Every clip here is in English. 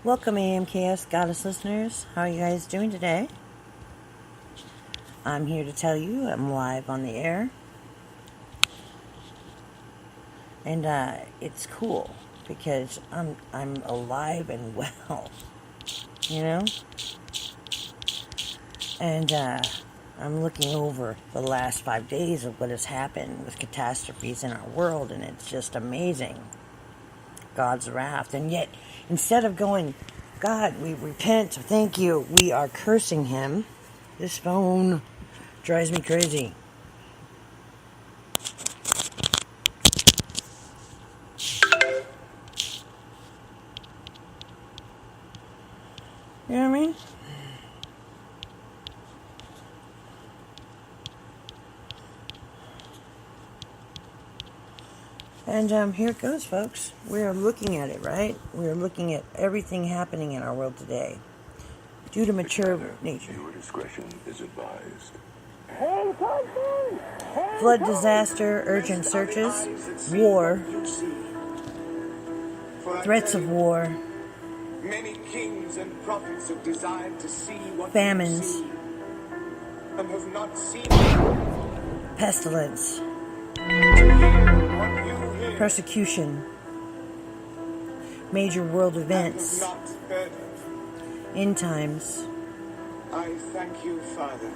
Welcome AMKS Goddess listeners. How are you guys doing today? I'm here to tell you I'm live on the air. And it's cool because I'm alive and well, you know? And I'm looking over the last 5 days of what has happened with catastrophes in our world, and it's just amazing. God's wrath. And yet, instead of going, God, we repent, thank you, we are cursing him. This phone drives me crazy. You know what I mean? And here it goes, folks. We are looking at it, right? We are looking at everything happening in our world today. Due to mature nature. Your discretion is advised. Flood disaster, urgent searches, war, threats of war, many kings and prophets have desired to see what famines, you see, and have not seen pestilence, what you hear, persecution, major world and events, have not heard. end times. I thank you, Father,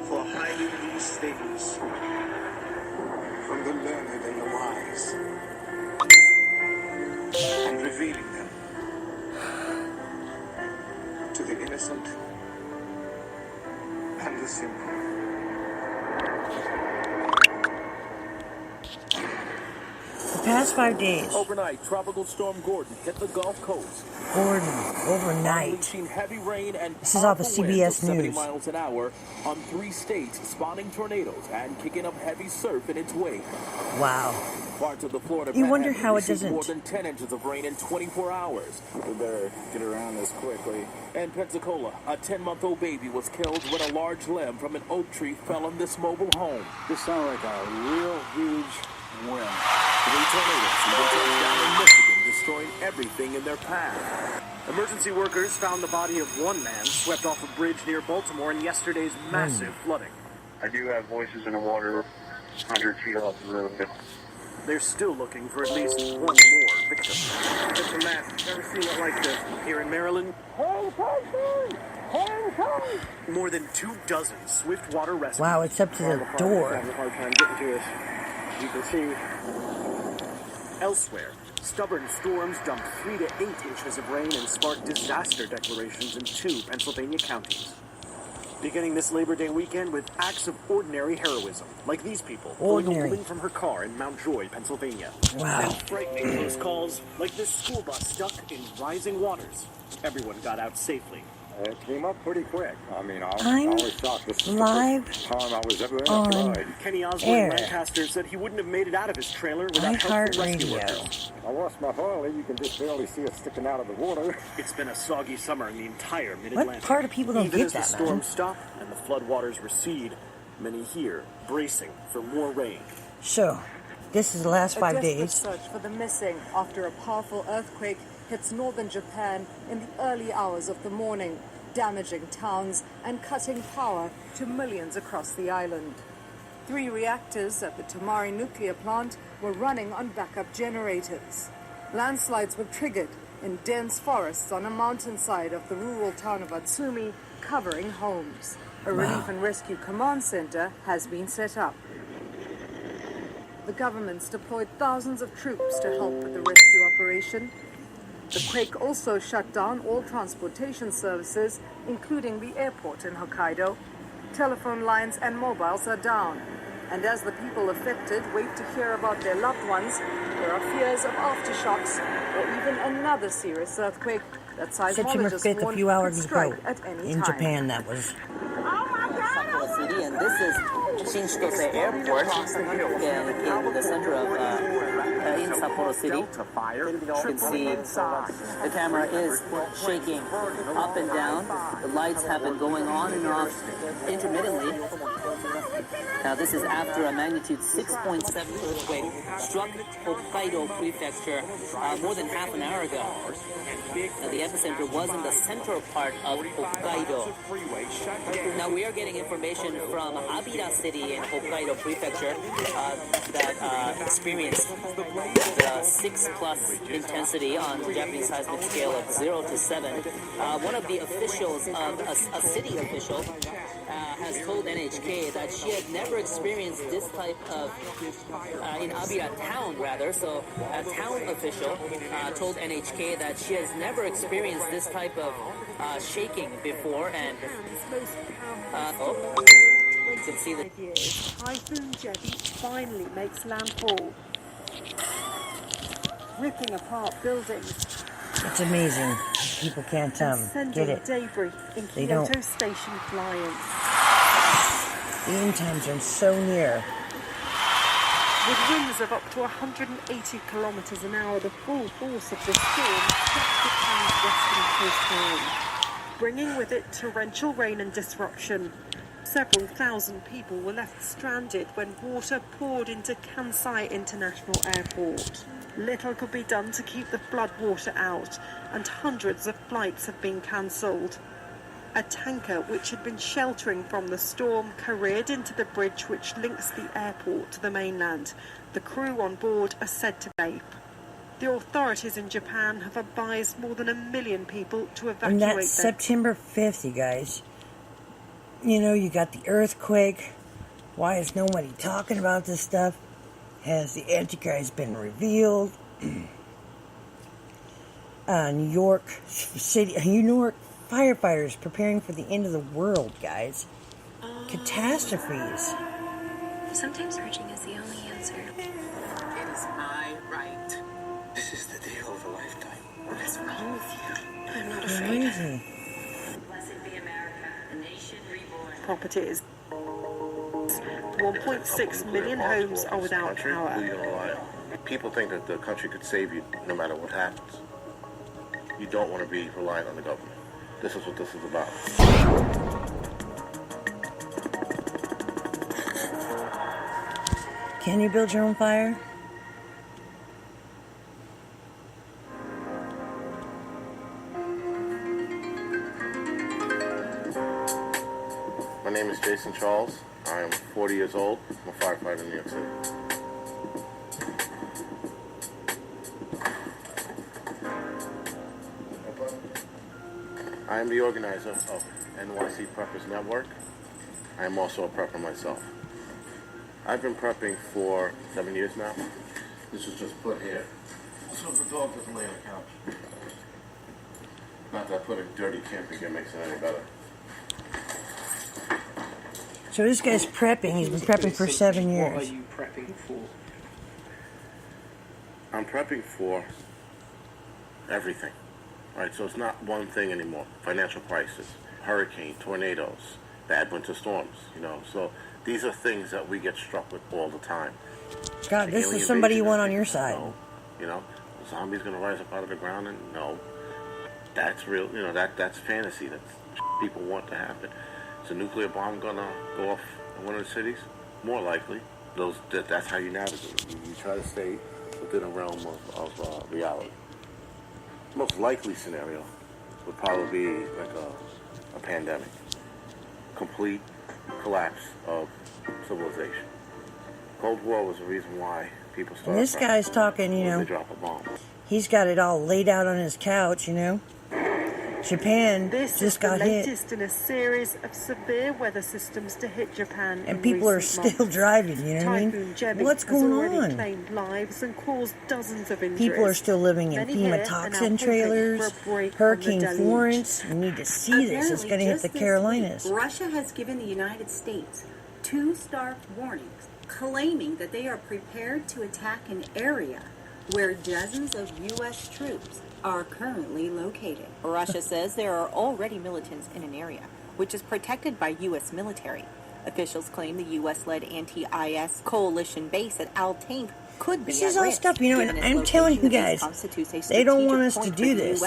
for hiding these things from the learned and the wise, and revealing them to the innocent and the simple. The past 5 days, Overnight, Tropical Storm Gordon hit the Gulf Coast. Gordon, overnight. Unleashing heavy rain and This is off of powerful winds CBS of 70 News. miles an hour on 3 states, spawning tornadoes and kicking up heavy surf in its wake. Wow. Parts of the Florida You wonder Panhandle how it received doesn't- more than 10 inches of rain in 24 hours. We better get around this quickly. In Pensacola, a 10-month-old baby was killed when a large limb from an oak tree fell on this mobile home. This sounds like a real huge win. 3 tornadoes even touched down in Michigan, destroying everything in their path. Emergency workers found the body of one man swept off a bridge near Baltimore in yesterday's massive flooding. I do have voices in the water 100 feet off the road. They're still looking for at least one more victim. Just a mess. Never seen it like this. Here in Maryland, more than 24 swift water rescues. Wow, it's up to the door. Having a hard time getting to us. You can see. Elsewhere, stubborn storms dumped 3 to 8 inches of rain and sparked disaster declarations in 2 Pennsylvania counties. Beginning this Labor Day weekend with acts of ordinary heroism, like these people pulling a Ordinary. woman from her car in Mount Joy, Pennsylvania. Wow. And frightening close calls, like this school bus stuck in rising waters. Everyone got out safely. It came up pretty quick. I mean, I I'm always thought this was live the first time I was ever in a on flood. Kenny Osborne Air. Lancaster said he wouldn't have made it out of his trailer without help from rescue iHeartRadio. workers. I lost my Harley. You can just barely see it sticking out of the water. It's been a soggy summer in the entire What Mid-Atlantic. part of people don't Even get as that, the storms man? stop and the floodwaters recede, many here bracing for more rain. So, this is the last 5 A desperate days. search for the missing after a powerful earthquake hits northern Japan in the early hours of the morning, damaging towns and cutting power to millions across the island. 3 reactors at the Tomari nuclear plant were running on backup generators. Landslides were triggered in dense forests on a mountainside of the rural town of Atsumi, covering homes. A relief and rescue command center has been set up. The government's deployed thousands of troops to help with the rescue operation. The quake also shut down all transportation services, including the airport in Hokkaido. Telephone lines and mobiles are down. And as the people affected wait to hear about their loved ones, there are fears of aftershocks or even another serious earthquake that September seismologists 5th, a warn few could hours ago, strike at any in time. Japan, that was. Sapporo City, and this is Shinchitose Airport in the center of in Sapporo City. You can see the camera is shaking up and down. The lights have been going on and off intermittently. Now, this is after a magnitude 6.7 earthquake struck Hokkaido Prefecture more than half an hour ago. Now, the epicenter was in the central part of Hokkaido. Now, we are getting information from Abida City in Hokkaido Prefecture that experienced the 6+ intensity on the Japanese seismic scale of 0 to 7. One of the officials, a city official, has told NHK that she had never experienced this type of, in Abida town rather, so a town official told NHK that she has never experienced this type of shaking before, and you can see the Typhoon Jebi finally makes landfall, ripping apart buildings. It's amazing. People can't get it. Debris in They Kyoto don't. Station flying. The end times are so near. With winds of up to 180 kilometers an hour, the full force of the storm struck Japan's western coastline, bringing with it torrential rain and disruption. Several thousand people were left stranded when water poured into Kansai International Airport. Little could be done to keep the floodwater out, and hundreds of flights have been cancelled. A tanker which had been sheltering from the storm careered into the bridge which links the airport to the mainland. The crew on board are said to escape. The authorities in Japan have advised more than 1 million people to evacuate. And that's September 5th, you guys. You know, you got the earthquake. Why is nobody talking about this stuff? Has the Antichrist been revealed? New York firefighters preparing for the end of the world, guys. Catastrophes. Sometimes searching is the only answer. It is my right. This is the deal of a lifetime. What is wrong with you? I'm not afraid. Crazy. Blessed be America, the nation reborn. Properties. 1.6 million homes are without power. People think that the country could save you no matter what happens. You don't want to be reliant on the government. This is what this is about. Can you build your own fire? My name is Jason Charles. I am 40 years old. I'm a firefighter in New York City. I am the organizer of NYC Preppers Network. I am also a prepper myself. I've been prepping for 7 years now. This was just put here so the dog doesn't lay on the couch. Not that putting dirty camping gear makes it any better. So this guy's prepping. He's been prepping for 7 years. What are you prepping for? I'm prepping for everything. Right, so it's not one thing anymore. Financial crisis, hurricane, tornadoes, bad winter storms, you know. So these are things that we get struck with all the time. God, this is somebody you want on your side. No, you know, the zombie's going to rise up out of the ground, and no, that's real. You know, that's fantasy. That's people want to happen. Is a nuclear bomb going to go off in one of the cities? More likely. That's how you navigate. You try to stay within a realm of reality. Most likely scenario would probably be like a pandemic. Complete collapse of civilization. Cold War was the reason why people started. And this guy's talking, you know, they drop a bomb. He's got it all laid out on his couch, you know. Japan just got hit. This is the latest in a series of severe weather systems to hit Japan. And people are still driving, you know what I mean? What's going on? Claimed lives and caused dozens of injuries. People are still living in FEMA toxin trailers. Hurricane Florence. You need to see this. It's going to hit the Carolinas. Russia has given the United States 2 stark warnings, claiming that they are prepared to attack an area where dozens of U.S. troops are currently located. Russia says there are already militants in an area which is protected by U.S. military. Officials claim the U.S.-led anti-IS coalition base at Al-Tanf could be This is all stuff, you know, and I'm telling you guys, they don't want us to do this.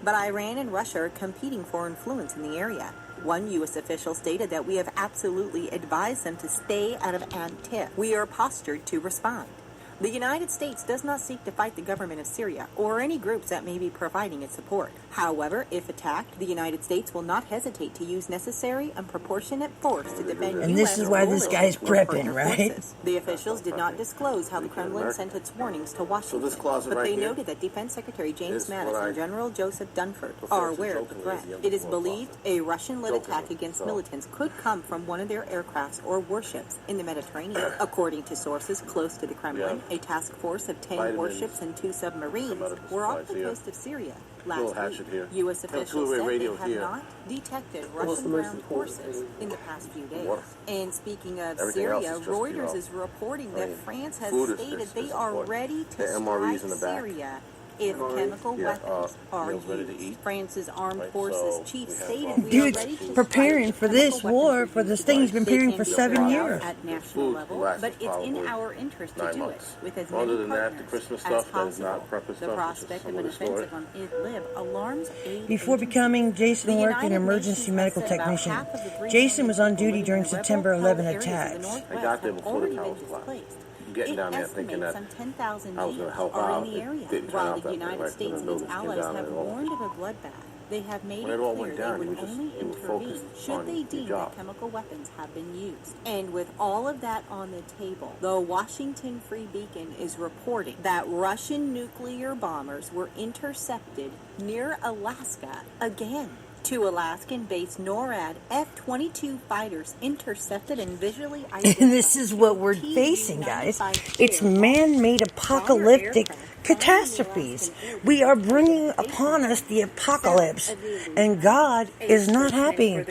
But Iran and Russia are competing for influence in the area. One U.S. official stated that we have absolutely advised them to stay out of Antip. We are postured to respond. The United States does not seek to fight the government of Syria or any groups that may be providing its support. However, if attacked, the United States will not hesitate to use necessary and proportionate force to defend And this is why this guy's prepping, right? Forces. The officials did not disclose how the Kremlin sent its warnings to Washington, this closet but right they here noted that Defense Secretary James is Mattis what I and General Joseph Dunford prefer are to aware of the jokingly threat. as the It is underwater believed a Russian-led Jokingly. attack against So- militants could come from one of their aircrafts or warships in the Mediterranean. According to sources close to the Kremlin, a task force of 10 vitamins warships and 2 submarines come out of the were off the supplies here. coast of Syria Little last hatchet week. here. U.S. Have officials two-way said they radio have here. not detected What's Russian the most ground important? forces in the past few days. Water. And speaking of Everything else Syria, is just, Reuters is reporting that France has food is- stated is they are important. ready to The MREs strike in the back. Syria if chemical Yeah, weapons are meals ready to used. eat. France's armed Right, forces so chief we have, stated we are Dude's ready to preparing strike for if this chemical war, weapons for are this used. thing he's been They preparing can for be 7 carried out years. at national Food level, lasts but it's in probably our interest to 9 do months. it with as Other many than that, the partners Christmas as stuff that is possible. not prep The stuff, it's just prospect some of an other story. offensive on Idlib alarms aid Before agencies. becoming, Jason The worked in United emergency Nations medical has said about technician. half of the 3 Jason was on million people duty living during in the September rebel-held 11 areas of the attacks. Northwest I got there have before the already been towers collapsed. displaced. Getting It down there thinking estimates that some 10,000 I was gonna nations help are out. in the It area, didn't turn while out the that way, United right? States When and the its buildings came allies down have and all- warned of a bloodbath. They have made When it it all clear went they down, would he was just- only he was intervene focused should on they the deem job. that chemical weapons have been used. And with all of that on the table, the Washington Free Beacon is reporting that Russian nuclear bombers were intercepted near Alaska again. 2 Alaskan-based NORAD F-22 fighters intercepted and visually identified. And this is what we're facing, guys. It's man-made apocalyptic catastrophes. We are bringing upon us the apocalypse, and God is not happy.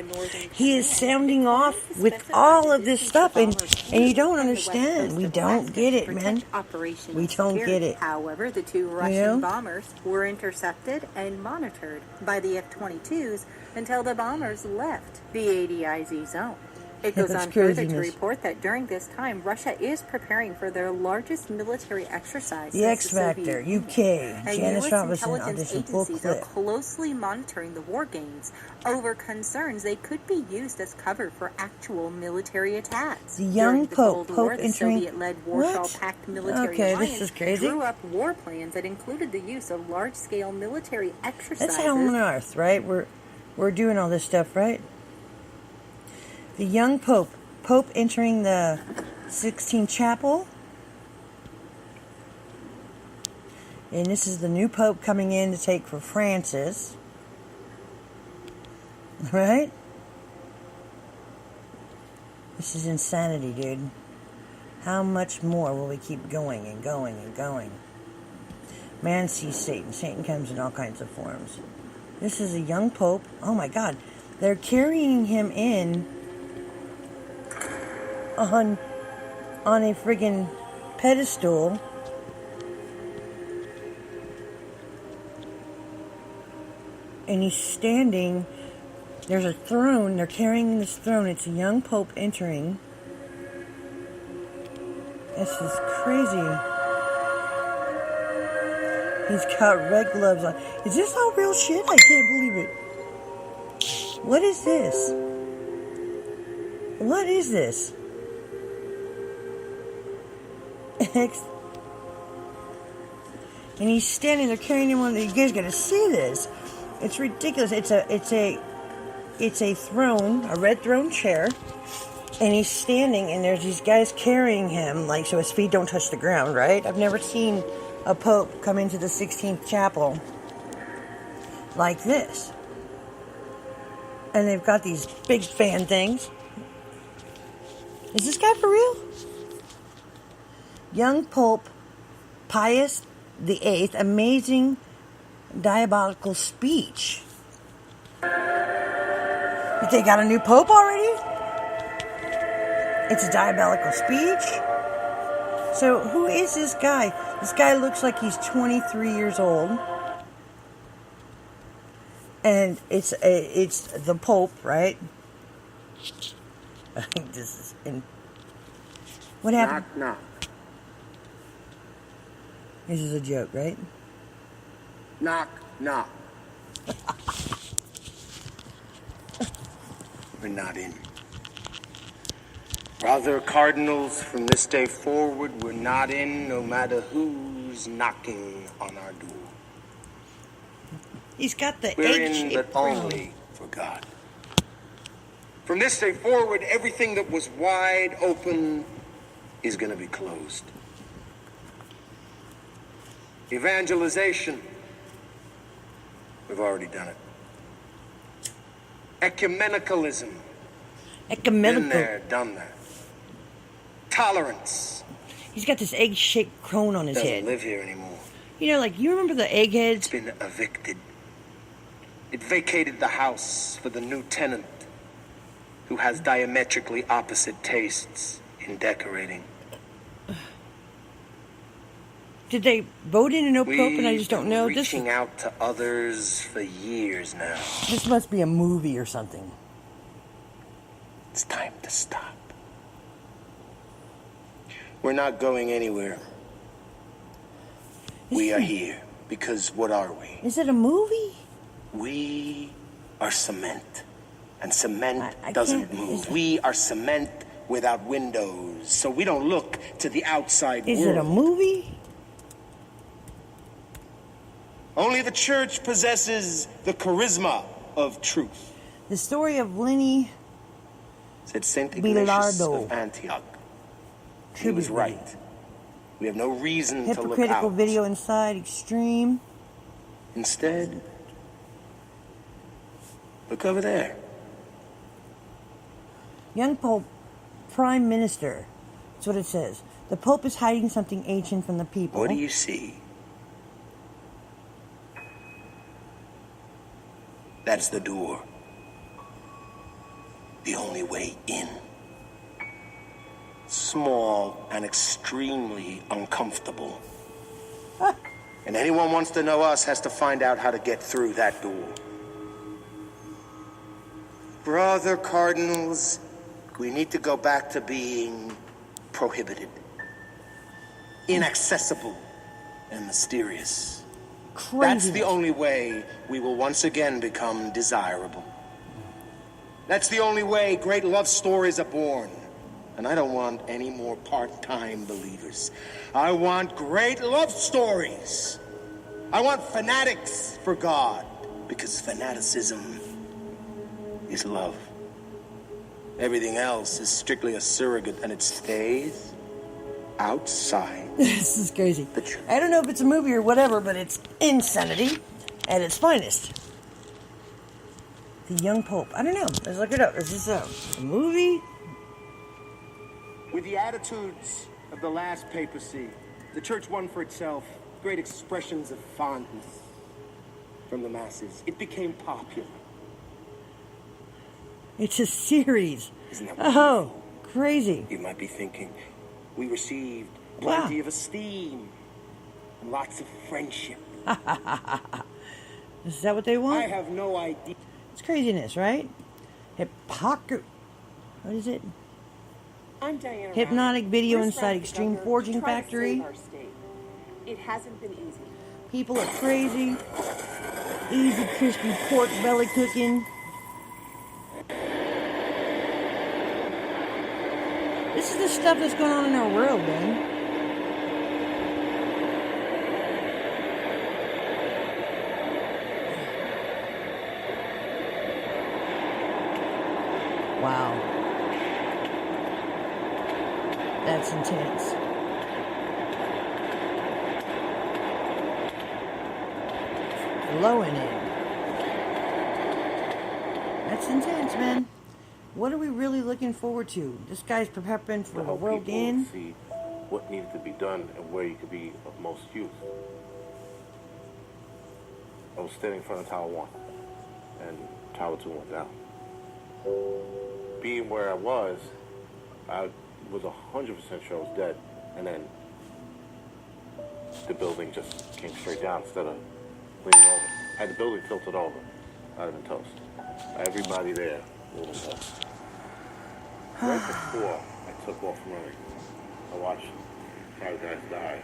He is sounding off with all of this stuff, and you don't understand. We don't get it, man. We don't get it. However, the 2 Russian bombers were intercepted and monitored by the F-22s until the bombers left the ADIZ zone. It goes That's on further to craziness. report that during this time, Russia is preparing for their largest military exercise The since X the Soviet Factor, Union. UK, And Janice U.S. Robinson intelligence audition, full agencies are clip. closely monitoring the war games over concerns they could be used as cover for actual military attacks. The young During the Pope, Cold War, Pope the entering- Soviet-led Warsaw What? Pact military Okay, this alliance is crazy. drew up war plans that included the use of large-scale military exercises. That's how on earth, right? We're doing all this stuff, right? The young Pope entering the Sistine Chapel. And this is the new Pope coming in to take for Francis. Right? This is insanity, dude. How much more will we keep going and going and going? Man sees Satan. Satan comes in all kinds of forms. This is a young Pope. Oh my God. They're carrying him in on a friggin' pedestal. And he's standing. There's a throne. They're carrying this throne. It's a young Pope entering. This is crazy. He's got red gloves on. Is this all real shit? I can't believe it. What is this? What is this? And he's standing there carrying him on. You guys gotta see this. It's ridiculous. It's a throne, a red throne chair, and he's standing, and there's these guys carrying him, like so his feet don't touch the ground. Right? I've never seen a pope come into the 16th chapel like this. And they've got these big fan things. Is this guy for real? Young Pope Pius VIII, amazing diabolical speech. But they got a new pope already? It's a diabolical speech? So who is this guy? This guy looks like he's 23 years old. And it's the Pope, right? I think this is in. What happened? Knock. This is a joke, right? Knock. we're not in. Brother Cardinals, from this day forward, we're not in, no matter who's knocking on our door. He's got the We're in, egg-shaped but crown. only for God. From this day forward, everything that was wide open is going to be closed. Evangelization, we've already done it. Ecumenicalism, Ecumenical. been there, done that. Tolerance, He's got this egg-shaped crown on his doesn't head. live here anymore. You know, like, you remember the eggheads? It's been evicted. It vacated the house for the new tenant, who has diametrically opposite tastes in decorating. Did they vote in a no pope and I just don't know? We've been reaching out to others for years now. This must be a movie or something. It's time to stop. We're not going anywhere. We are here because what are we? Is it a movie? We are cement. And cement I doesn't can't- move. We are cement without windows. So we don't look to the outside Is world. it a movie? Only the church possesses the charisma of truth, The story of Lenny said St. Ignatius Bilardo. of Antioch. He was right. We have no reason to look hypocritical out. video inside extreme. Instead, look over there. Young Pope, Prime Minister. That's what it says. The Pope is hiding something ancient from the people. What do you see? That's the door. The only way in. Small and extremely uncomfortable. And anyone wants to know us has to find out how to get through that door. Brother Cardinals, we need to go back to being prohibited, inaccessible, and mysterious. Crazy. That's the only way we will once again become desirable. That's the only way great love stories are born. And I don't want any more part-time believers. I want great love stories. I want fanatics for God, because fanaticism is love. Everything else is strictly a surrogate, and it stays outside. This is crazy. The truth. I don't know if it's a movie or whatever, but it's insanity at its finest. The Young Pope. I don't know. Let's look it up. Is this a movie? With the attitudes of the last papacy, the church won for itself great expressions of fondness from the masses. It became popular. It's a series. Isn't that Oh, wonderful? crazy. You might be thinking, we received Wow. plenty of esteem and lots of friendship. Is that what they I want? have no idea. It's craziness, right? What is it? I'm Diana Hypnotic Ryan. video We're inside surrounded Extreme by Forging to try to Factory. save our state. It hasn't been easy. People are crazy. Easy crispy pork belly cooking. This is the stuff that's going on in our world, man. Wow. That's intense. Flowing in. That's intense, man. What are we really looking forward to? This guy's preparing for To the help world people in. see what needed to be done and where you could be of most use. I was standing in front of Tower 1, and Tower 2 went down. Being where I was 100% sure I was dead, and then the building just came straight down instead of leaning over. Had the building tilted over, I'd have been toast. Everybody there would have been toast. Right before I took off running, I watched 5 guys die.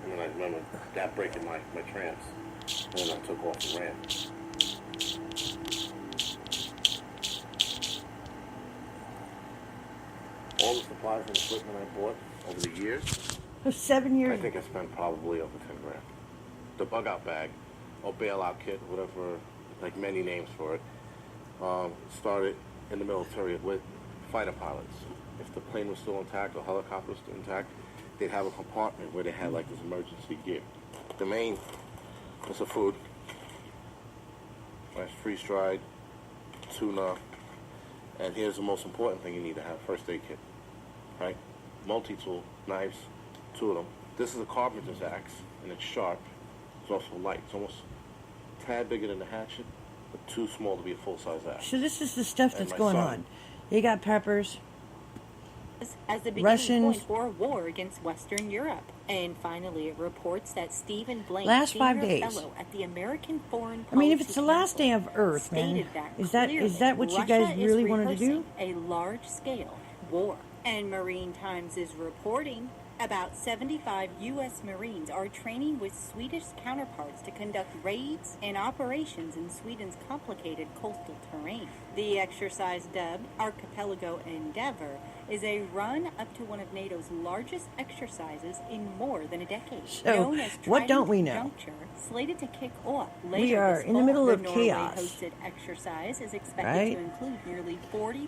And then I remember that breaking my trance. And then I took off and ran. supplies and equipment I bought over the years, For 7 years. I think I spent probably over 10 grand. The bug out bag, or bailout kit, whatever, like many names for it, started in the military with fighter pilots. If the plane was still intact or helicopter was still intact, they'd have a compartment where they had like this emergency gear. The main was the food, right, freeze-dried, tuna, and here's the most important thing you need to have, first aid kit, right? Multi-tool, knives, 2 of them. This is a carpenter's axe, and it's sharp. It's also light. It's almost a tad bigger than the hatchet, but too small to be a full-size axe. So this is the stuff that's my going son- on. You got peppers. As the beginning Russians. point for a war against Western Europe. And finally, it reports that Stephen Blank, Last 5 senior days. fellow at the American Foreign I mean, if Policy it's the last day Council, of Earth, man, stated that is that clearly what you Russia guys is really wanted to do? rehearsing a large-scale war. And Marine Times is reporting about 75 U.S. Marines are training with Swedish counterparts to conduct raids and operations in Sweden's complicated coastal terrain. The exercise, dubbed Archipelago Endeavour, is a run up to one of NATO's largest exercises in more than a decade. So, Known as what don't Trident we know? Juncture, slated to kick off later We are this in the fall. middle of Norway chaos. hosted exercise is expected Right? to include nearly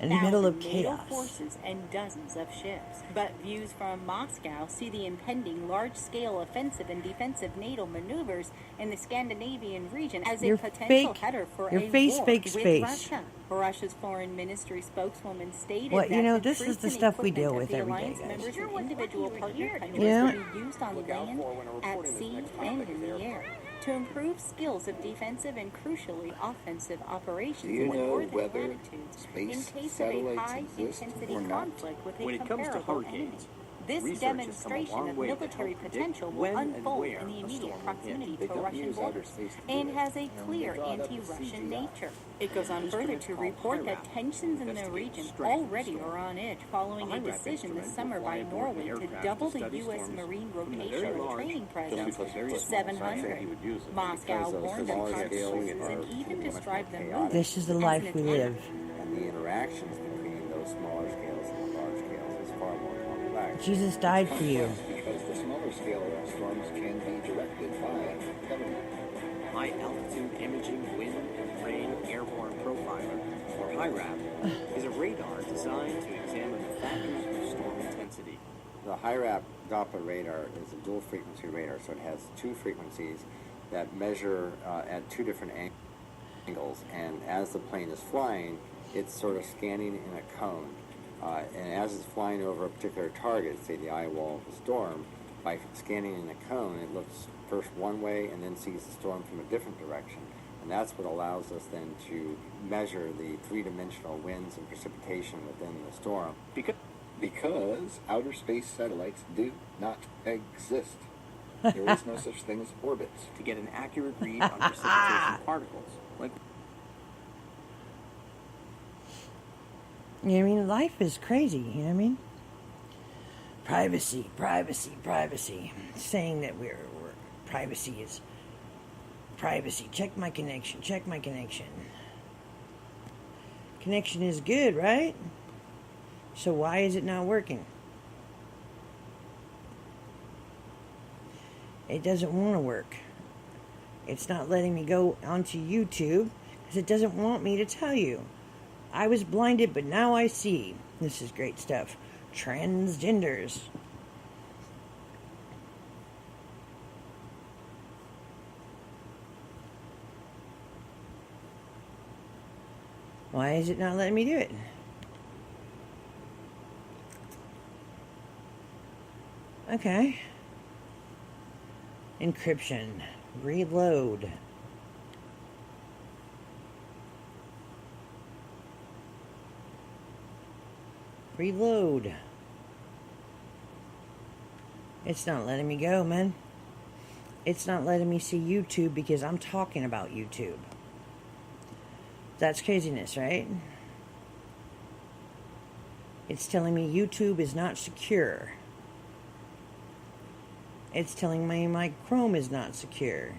In the middle 40,000 of NATO chaos. forces and dozens of ships. But views from Moscow see the impending large-scale offensive and defensive NATO maneuvers in the Scandinavian region as a Your potential fake- header for your a face war fake with space. Russia. Russia's foreign ministry spokeswoman stated Well, you that know, the this is troops the and stuff we equipment deal of with the every day, alliance guys. members and individual partner countries Yeah. will be used on land, at sea, and in the air to improve skills of defensive and crucially offensive operations Do you in know northern whether latitudes in space case of a satellites high-intensity exist or not? conflict with a When it comes to comparable enemy. hurricanes, This research has come a demonstration long of way to military help predict potential will when and unfold where in the a immediate storm will hit. proximity They to don't Russian use outer borders space to do and it. has a They clear draw it up with anti-Russian CGI. nature. It goes on These further instruments to called report that HIRAP tensions in the investigate region strength of the already storm. are on edge following a HIRAP decision this instrument summer will by fly aboard Norway an to aircraft double to the study U.S. storms Marine from a very rotational large training to presence a very to small size. 700. He would use it. Moscow Because those warned of smaller hard scales forces are and even much more described them chaotic. This is the as life an we attack. live. And the interactions between those smaller scales and the large scales is far more complex. Jesus died for you. Because the smaller scale storms can be directed by the government. High Altitude Imaging Wind and Rain Airborne Profiler, or HIRAP, is a radar designed to examine the factors of storm intensity. The HIRAP Doppler radar is a dual frequency radar, so it has 2 frequencies that measure at 2 different angles, and as the plane is flying, it's sort of scanning in a cone. And as it's flying over a particular target, say the eye wall of the storm, by scanning in a cone, it looks first one way and then sees the storm from a different direction. And that's what allows us then to measure the 3-dimensional winds and precipitation within the storm. Because outer space satellites do not exist. There is no such thing as orbits. To get an accurate read on precipitation particles, like You know what I mean? Life is crazy, you know what I mean? Privacy, privacy, privacy. Saying that we're privacy is privacy. Check my connection, check my connection. Connection is good, right? So why is it not working? It doesn't want to work. It's not letting me go onto YouTube because it doesn't want me to tell you. I was blinded, but now I see. This is great stuff. Transgenders. Why is it not letting me do it? Okay. Encryption. Reload. Reload. It's not letting me go, man. It's not letting me see YouTube because I'm talking about YouTube. That's craziness, right? It's telling me YouTube is not secure. It's telling me my Chrome is not secure.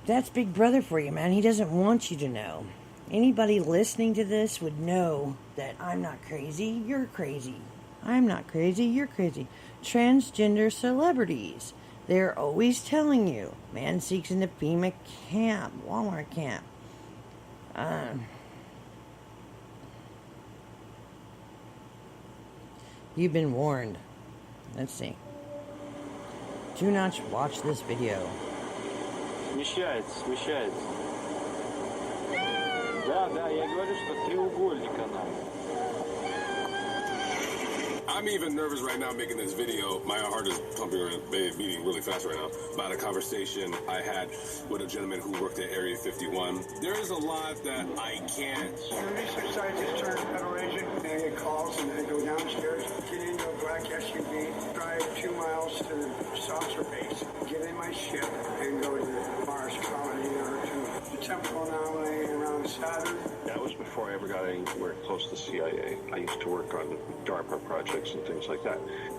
That's Big Brother for you, man. He doesn't want you to know. Anybody listening to this would know that I'm not crazy, you're crazy. I'm not crazy, you're crazy. Transgender celebrities. They're always telling you, man seeks into FEMA camp, Walmart camp. You've been warned. Let's see. Do not watch this video. Смещается. Да, я говорю, что треугольник она. I'm even nervous right now making this video. My heart is pumping and beating really fast right now about a conversation I had with a gentleman who worked at Area 51. There is a lot that I can't. The research scientists turn to federal agent, and they get calls, and they go downstairs, get into a black SUV, drive 2 miles to the saucer base, get in my ship, and go to the Mars colony or to the temporal anomaly around Saturn. That was before I ever got anywhere close to the CIA. I used to work on DARPA projects and things like that.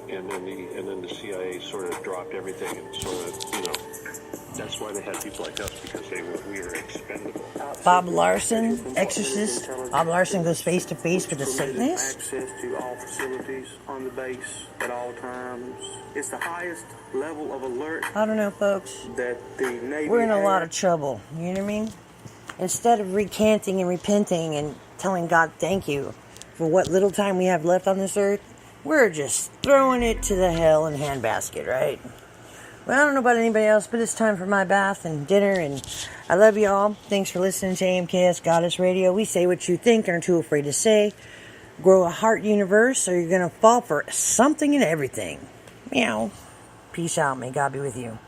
And then the CIA sort of dropped everything and sort of, that's why they had people like us, because we were expendable. Bob Larson, exorcist. Bob Larson goes face to face with the Satanist. Access to all facilities on the base at all times. It's the highest level of alert. I don't know, folks. That the Navy. We're in a lot of trouble. You know what I mean? Instead of recanting and repenting and telling God thank you for what little time we have left on this earth, we're just throwing it to the hell in handbasket, right? Well, I don't know about anybody else, but it's time for my bath and dinner, and I love you all. Thanks for listening to AMKS Goddess Radio. We say what you think and are too afraid to say. Grow a heart universe, or you're going to fall for something and everything. Meow. Peace out. May God be with you.